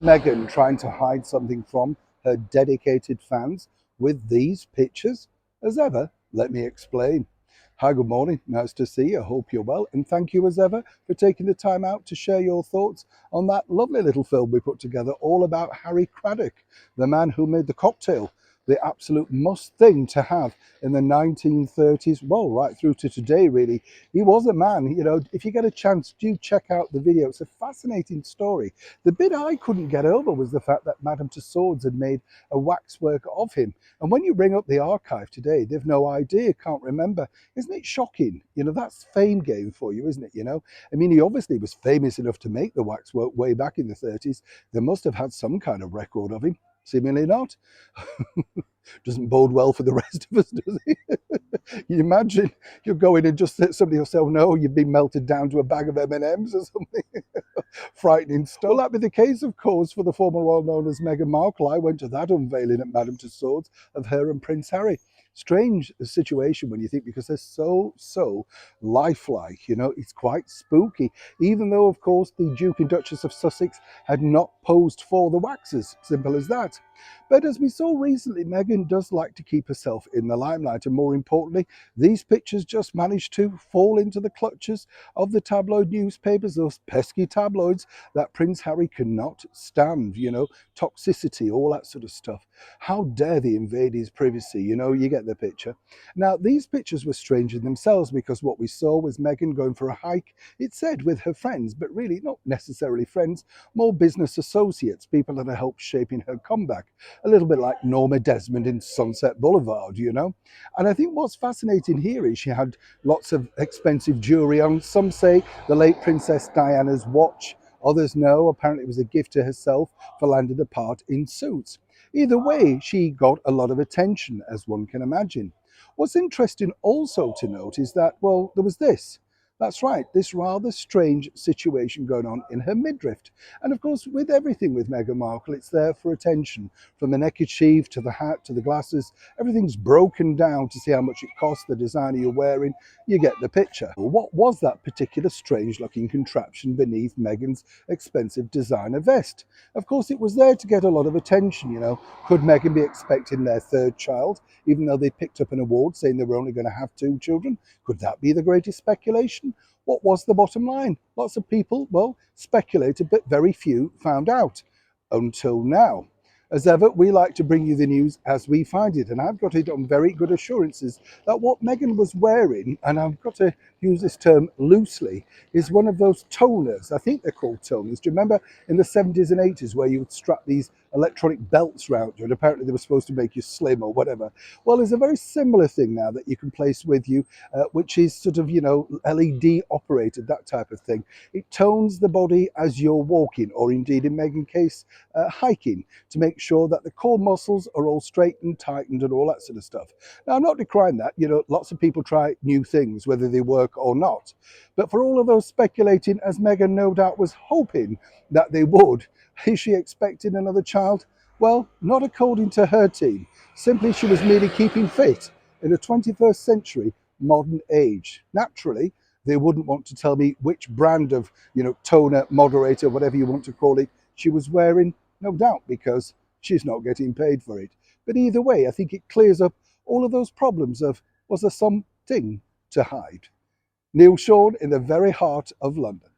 Meghan trying to hide something from her dedicated fans with these pictures? As ever, let me explain. Hi, good morning. Nice to see you. Hope you're well. And thank you, as ever, for taking the time out to share your thoughts on that lovely little film we put together all about Harry Craddock, the man who made the cocktail the absolute must thing to have in the 1930s, well, right through to today, really. He was a man, if you get a chance, do check out the video. It's a fascinating story. The bit I couldn't get over was the fact that Madame Tussauds had made a waxwork of him. And when you bring up the archive today, they've no idea, can't remember. Isn't it shocking? That's fame game for you, isn't it? I mean, he obviously was famous enough to make the waxwork way back in the 30s. They must have had some kind of record of him. Seemingly not. Doesn't bode well for the rest of us, does it? You imagine you're going and just somebody will say, oh no, you've been melted down to a bag of M&Ms or something. Frightening stuff. Well, that be the case, of course, for the former royal known as Meghan Markle. I went to that unveiling at Madame Tussauds of her and Prince Harry. Strange situation when you think, because they're so lifelike, it's quite spooky, even though, of course, the Duke and Duchess of Sussex had not posed for the waxes. Simple as that. But as we saw recently, Meghan does like to keep herself in the limelight, and more importantly, these pictures just managed to fall into the clutches of the tabloid newspapers, those pesky tabloids that Prince Harry cannot stand, toxicity, all that sort of stuff. How dare they invade his privacy? You get the picture. Now, these pictures were strange in themselves, because what we saw was Meghan going for a hike, it said, with her friends, but really not necessarily friends, more business associates, people that have helped shaping her comeback. A little bit like Norma Desmond in Sunset Boulevard, And I think what's fascinating here is she had lots of expensive jewelry on. Some say the late Princess Diana's watch. Others know apparently it was a gift to herself for landing the part in Suits. Either way, she got a lot of attention, as one can imagine. What's interesting also to note is that, well, there was this. That's right, this rather strange situation going on in her midriff. And of course, with everything with Meghan Markle, it's there for attention. From the neckerchief to the hat to the glasses, everything's broken down to see how much it costs, the designer you're wearing. You get the picture. What was that particular strange looking contraption beneath Meghan's expensive designer vest? Of course, it was there to get a lot of attention, Could Meghan be expecting their third child, even though they picked up an award saying they were only going to have 2 children? Could that be the greatest speculation? What was the bottom line? Lots of people, well, speculated, but very few found out. Until now. As ever, we like to bring you the news as we find it, and I've got it on very good assurances that what Meghan was wearing, and I've got to use this term loosely, is one of those toners. I think they're called toners. Do you remember in the 70s and 80s where you would strap these electronic belts around you, and apparently they were supposed to make you slim or whatever? Well, there's a very similar thing now that you can place with you, which is sort of, LED operated, that type of thing. It tones the body as you're walking, or indeed in Meghan's case, hiking, to make sure that the core muscles are all straightened, tightened, and all that sort of stuff. Now, I'm not decrying that. Lots of people try new things, whether they work or not. But for all of those speculating, as Meghan no doubt was hoping that they would, is she expecting another child? Well, not according to her team. Simply, she was merely keeping fit in a 21st century modern age. Naturally, they wouldn't want to tell me which brand of, toner, moderator, whatever you want to call it, she was wearing, no doubt, because she's not getting paid for it. But either way, I think it clears up all of those problems of, was there something to hide? Neil Sean in the very heart of London.